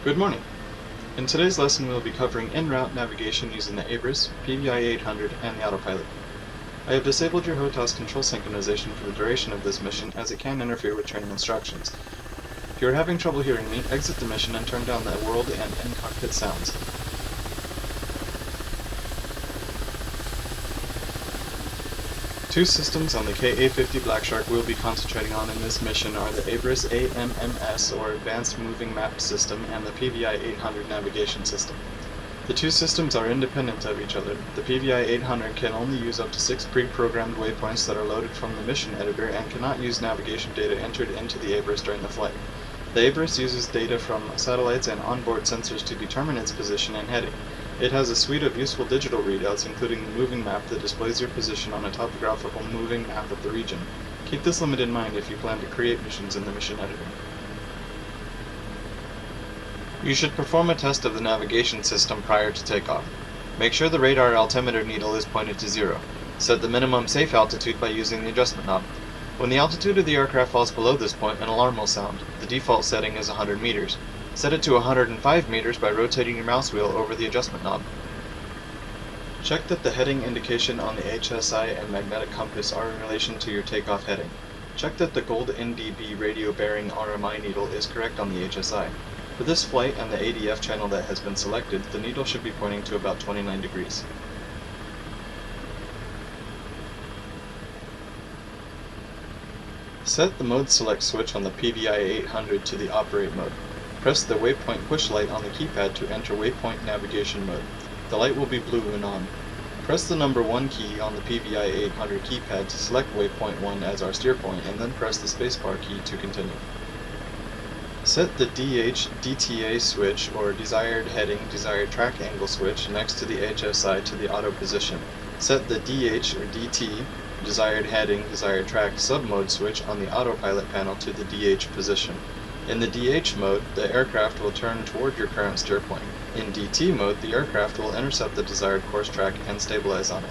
Good morning. In today's lesson we will be covering Enroute Navigation using the ABRIS, PVI-800, and the autopilot. I have disabled your HOTAS control synchronization for the duration of this mission as it can interfere with training instructions. If you are having trouble hearing me, exit the mission and turn down the world and in-cockpit sounds. Two systems on the KA50 Black Shark we'll be concentrating on in this mission are the ABRIS AMMS, or Advanced Moving Map System, and the PVI-800 Navigation System. The two systems are independent of each other. The PVI-800 can only use up to 6 pre-programmed waypoints that are loaded from the mission editor and cannot use navigation data entered into the ABRIS during the flight. The ABRIS uses data from satellites and onboard sensors to determine its position and heading. It has a suite of useful digital readouts, including the moving map that displays your position on a topographical moving map of the region. Keep this limit in mind if you plan to create missions in the mission editor. You should perform a test of the navigation system prior to takeoff. Make sure the radar altimeter needle is pointed to 0. Set the minimum safe altitude by using the adjustment knob. When the altitude of the aircraft falls below this point, an alarm will sound. The default setting is 100 meters. Set it to 105 meters by rotating your mouse wheel over the adjustment knob. Check that the heading indication on the HSI and magnetic compass are in relation to your takeoff heading. Check that the gold NDB radio bearing RMI needle is correct on the HSI. For this flight and the ADF channel that has been selected, the needle should be pointing to about 29 degrees. Set the mode select switch on the PVI-800 to the operate mode. Press the waypoint push light on the keypad to enter waypoint navigation mode. The light will be blue when on. Press the number 1 key on the PVI-800 keypad to select waypoint 1 as our steer point, and then press the spacebar key to continue. Set the DH-DTA switch, or desired heading, desired track angle switch, next to the HSI to the auto position. Set the DH or DT, desired heading, desired track sub-mode switch on the autopilot panel to the DH position. In the DH mode, the aircraft will turn toward your current steer point. In DT mode, the aircraft will intercept the desired course track and stabilize on it.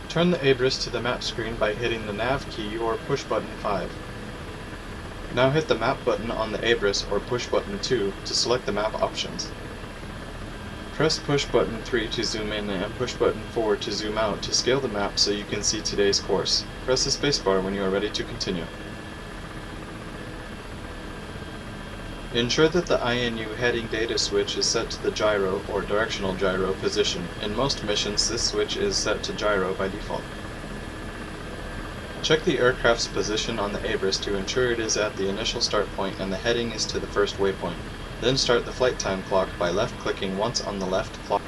Turn the ABRIS to the map screen by hitting the nav key or push button 5. Now hit the map button on the ABRIS or push button 2 to select the map options. Press push button 3 to zoom in and push button 4 to zoom out to scale the map so you can see today's course. Press the spacebar when you are ready to continue. Ensure that the INU heading data switch is set to the gyro or directional gyro position. In most missions, this switch is set to gyro by default. Check the aircraft's position on the ABRIS to ensure it is at the initial start point and the heading is to the first waypoint. Then start the flight time clock by left-clicking once on the left clock.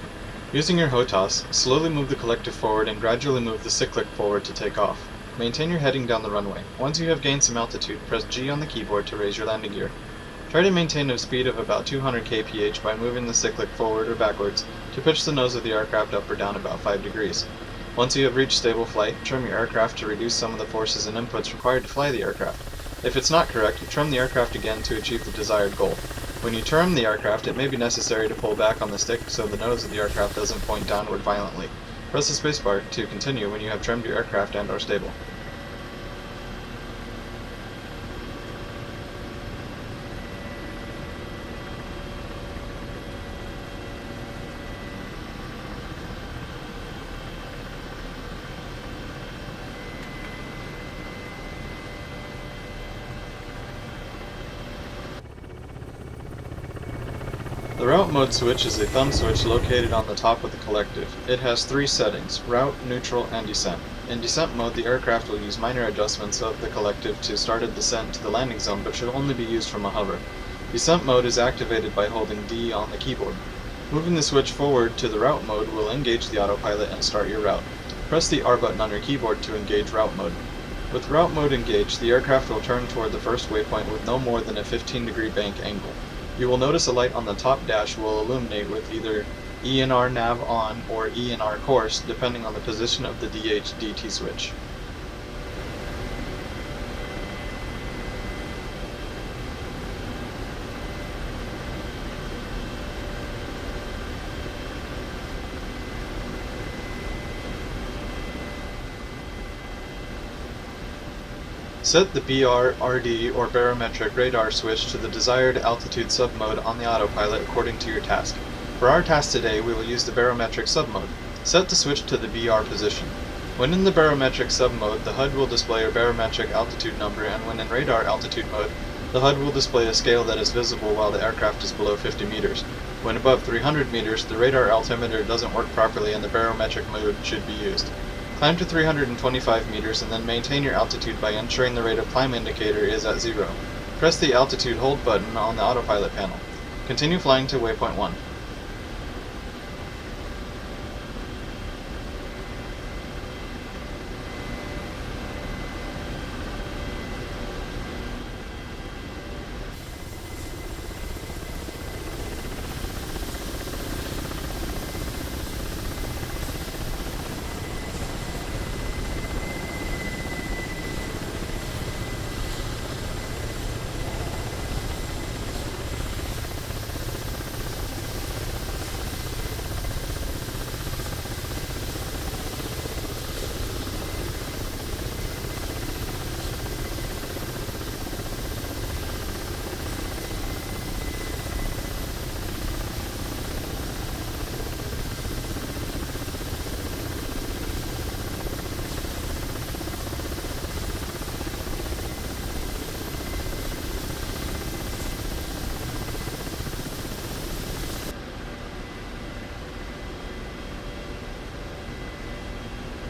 Using your HOTAS, slowly move the collective forward and gradually move the cyclic forward to take off. Maintain your heading down the runway. Once you have gained some altitude, press G on the keyboard to raise your landing gear. Try to maintain a speed of about 200 kph by moving the cyclic forward or backwards to pitch the nose of the aircraft up or down about 5 degrees. Once you have reached stable flight, trim your aircraft to reduce some of the forces and inputs required to fly the aircraft. If it's not correct, trim the aircraft again to achieve the desired goal. When you trim the aircraft, it may be necessary to pull back on the stick so the nose of the aircraft doesn't point downward violently. Press the spacebar to continue when you have trimmed your aircraft and are stable. The route mode switch is a thumb switch located on the top of the collective. It has 3 settings: route, neutral, and descent. In descent mode, the aircraft will use minor adjustments of the collective to start a descent to the landing zone, but should only be used from a hover. Descent mode is activated by holding D on the keyboard. Moving the switch forward to the route mode will engage the autopilot and start your route. Press the R button on your keyboard to engage route mode. With route mode engaged, the aircraft will turn toward the first waypoint with no more than a 15-degree bank angle. You will notice a light on the top dash will illuminate with either ENR nav on or ENR course, depending on the position of the DH-DT switch. Set the BR, RD, or barometric radar switch to the desired altitude submode on the autopilot according to your task. For our task today, we will use the barometric submode. Set the switch to the BR position. When in the barometric submode, the HUD will display a barometric altitude number, and when in radar altitude mode, the HUD will display a scale that is visible while the aircraft is below 50 meters. When above 300 meters, the radar altimeter doesn't work properly and the barometric mode should be used. Climb to 325 meters and then maintain your altitude by ensuring the rate of climb indicator is at 0. Press the altitude hold button on the autopilot panel. Continue flying to waypoint 1.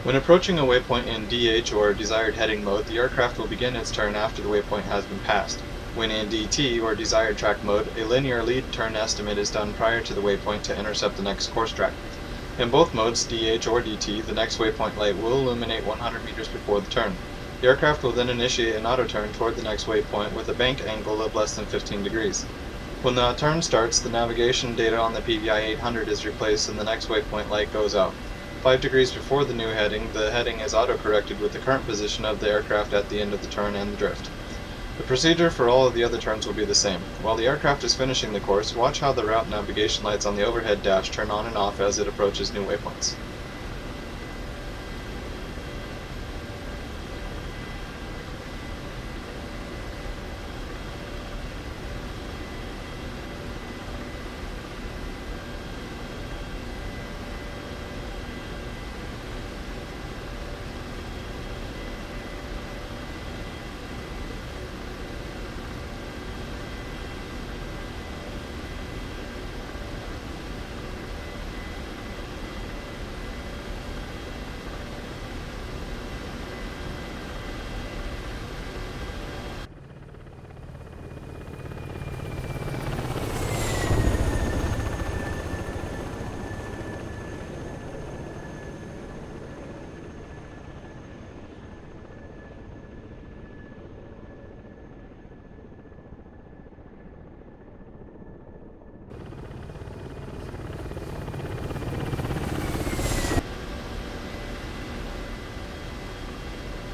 When approaching a waypoint in DH or desired heading mode, the aircraft will begin its turn after the waypoint has been passed. When in DT or desired track mode, a linear lead turn estimate is done prior to the waypoint to intercept the next course track. In both modes, DH or DT, the next waypoint light will illuminate 100 meters before the turn. The aircraft will then initiate an auto turn toward the next waypoint with a bank angle of less than 15 degrees. When the turn starts, the navigation data on the PVI 800 is replaced and the next waypoint light goes out. 5 degrees before the new heading, the heading is auto-corrected with the current position of the aircraft at the end of the turn and the drift. The procedure for all of the other turns will be the same. While the aircraft is finishing the course, watch how the route navigation lights on the overhead dash turn on and off as it approaches new waypoints.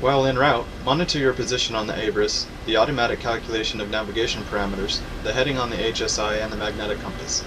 While en route, monitor your position on the ABRIS, the automatic calculation of navigation parameters, the heading on the HSI, and the magnetic compass.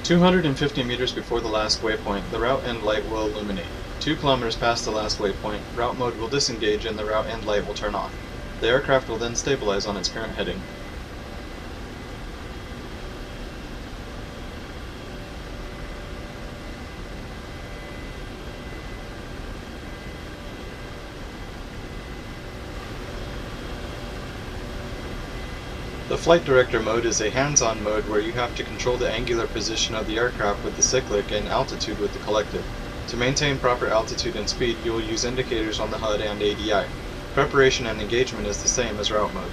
"250 meters before the last waypoint, the route end light will illuminate. 2 kilometers past the last waypoint, route mode will disengage and the route end light will turn off. The aircraft will then stabilize on its current heading. The Flight Director mode is a hands-on mode where you have to control the angular position of the aircraft with the cyclic and altitude with the collective. To maintain proper altitude and speed, you will use indicators on the HUD and ADI. Preparation and engagement is the same as route mode.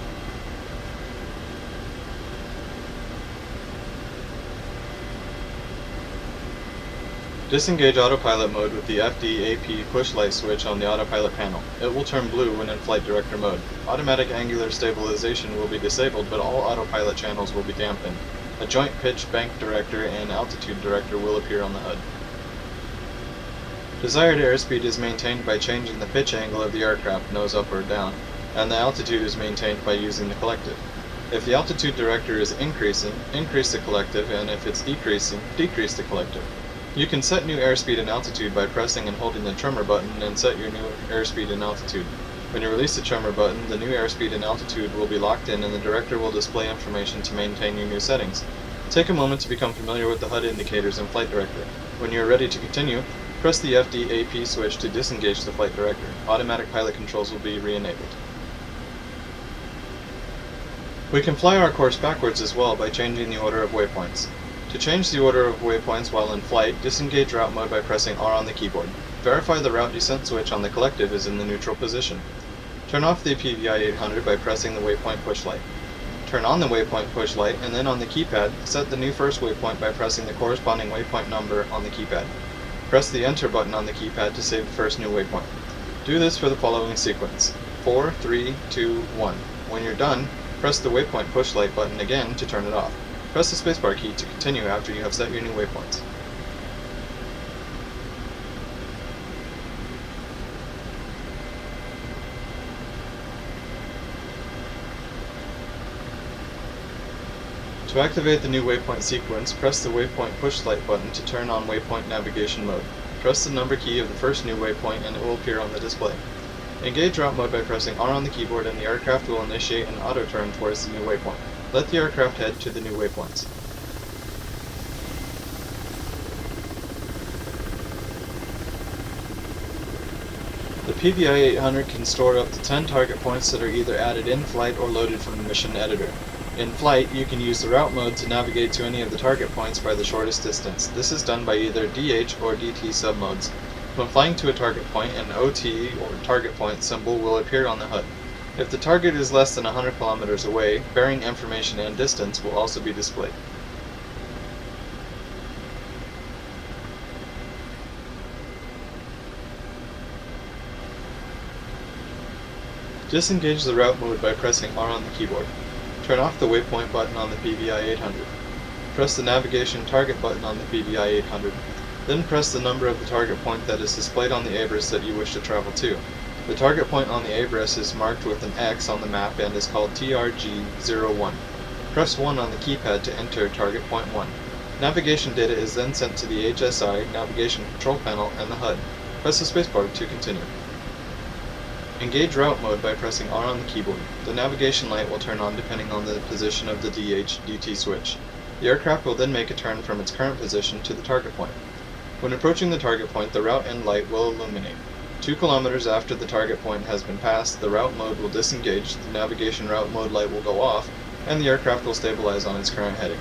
Disengage autopilot mode with the FD-AP push light switch on the autopilot panel. It will turn blue when in Flight Director mode. Automatic angular stabilization will be disabled, but all autopilot channels will be dampened. A joint pitch bank director and altitude director will appear on the HUD. Desired airspeed is maintained by changing the pitch angle of the aircraft, nose up or down, and the altitude is maintained by using the collective. If the altitude director is increasing, increase the collective, and if it's decreasing, decrease the collective. You can set new airspeed and altitude by pressing and holding the trimmer button and set your new airspeed and altitude. When you release the trimmer button, the new airspeed and altitude will be locked in and the director will display information to maintain your new settings. Take a moment to become familiar with the HUD indicators in Flight Director. When you are ready to continue, press the FD-AP switch to disengage the Flight Director. Automatic pilot controls will be re-enabled. We can fly our course backwards as well by changing the order of waypoints. To change the order of waypoints while in flight, disengage route mode by pressing R on the keyboard. Verify the route descent switch on the collective is in the neutral position. Turn off the PVI 800 by pressing the waypoint push light. Turn on the waypoint push light and then on the keypad, set the new first waypoint by pressing the corresponding waypoint number on the keypad. Press the enter button on the keypad to save the first new waypoint. Do this for the following sequence: 4, 3, 2, 1. When you're done, press the waypoint push light button again to turn it off. Press the spacebar key to continue after you have set your new waypoints. To activate the new waypoint sequence, press the waypoint push light button to turn on waypoint navigation mode. Press the number key of the first new waypoint and it will appear on the display. Engage route mode by pressing R on the keyboard and the aircraft will initiate an auto turn towards the new waypoint. Let the aircraft head to the new waypoints. The PVI 800 can store up to 10 target points that are either added in flight or loaded from the mission editor. In flight, you can use the route mode to navigate to any of the target points by the shortest distance. This is done by either DH or DT submodes. When flying to a target point, an OT or target point symbol will appear on the HUD. If the target is less than 100 kilometers away, bearing information and distance will also be displayed. Disengage the route mode by pressing R on the keyboard. Turn off the waypoint button on the PVI 800. Press the navigation target button on the PVI 800. Then press the number of the target point that is displayed on the ABRIS that you wish to travel to. The target point on the ABRIS is marked with an X on the map and is called TRG01. Press 1 on the keypad to enter target point 1. Navigation data is then sent to the HSI, navigation control panel, and the HUD. Press the spacebar to continue. Engage route mode by pressing R on the keyboard. The navigation light will turn on depending on the position of the DH-DT switch. The aircraft will then make a turn from its current position to the target point. When approaching the target point, the route end light will illuminate. 2 kilometers after the target point has been passed, the route mode will disengage, the navigation route mode light will go off, and the aircraft will stabilize on its current heading.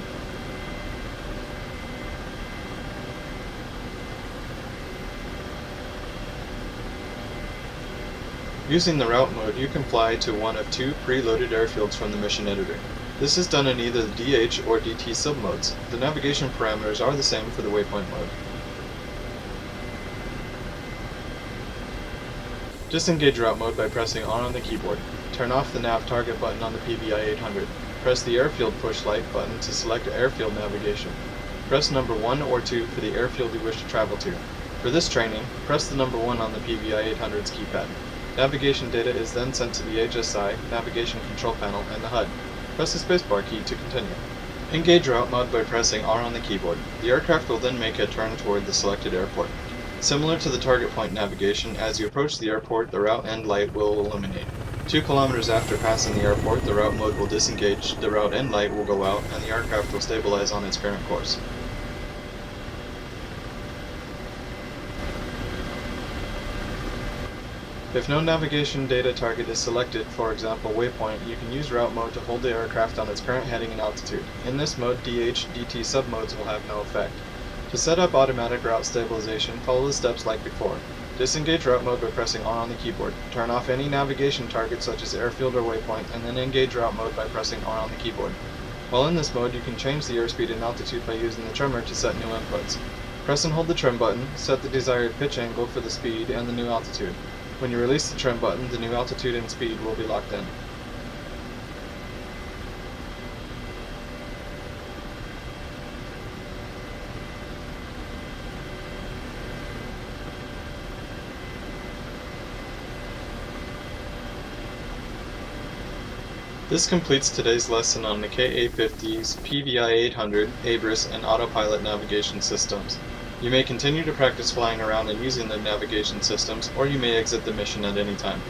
Using the route mode, you can fly to one of 2 preloaded airfields from the mission editor. This is done in either the DH or DT submodes. The navigation parameters are the same for the waypoint mode. Disengage route mode by pressing R on the keyboard. Turn off the nav target button on the PVI 800. Press the airfield push light button to select airfield navigation. Press number 1 or 2 for the airfield you wish to travel to. For this training, press the number 1 on the PVI 800's keypad. Navigation data is then sent to the HSI, navigation control panel, and the HUD. Press the spacebar key to continue. Engage route mode by pressing R on the keyboard. The aircraft will then make a turn toward the selected airport. Similar to the target point navigation, as you approach the airport, the route end light will illuminate. 2 kilometers after passing the airport, the route mode will disengage, the route end light will go out, and the aircraft will stabilize on its current course. If no navigation data target is selected, for example waypoint, you can use route mode to hold the aircraft on its current heading and altitude. In this mode, DH, DT submodes will have no effect. To set up automatic route stabilization, follow the steps like before. Disengage route mode by pressing on the keyboard. Turn off any navigation targets such as airfield or waypoint, and then engage route mode by pressing on the keyboard. While in this mode, you can change the airspeed and altitude by using the trimmer to set new inputs. Press and hold the trim button, set the desired pitch angle for the speed and the new altitude. When you release the trim button, the new altitude and speed will be locked in. This completes today's lesson on the KA50's PVI-800, ABRIS, and autopilot navigation systems. You may continue to practice flying around and using the navigation systems, or you may exit the mission at any time.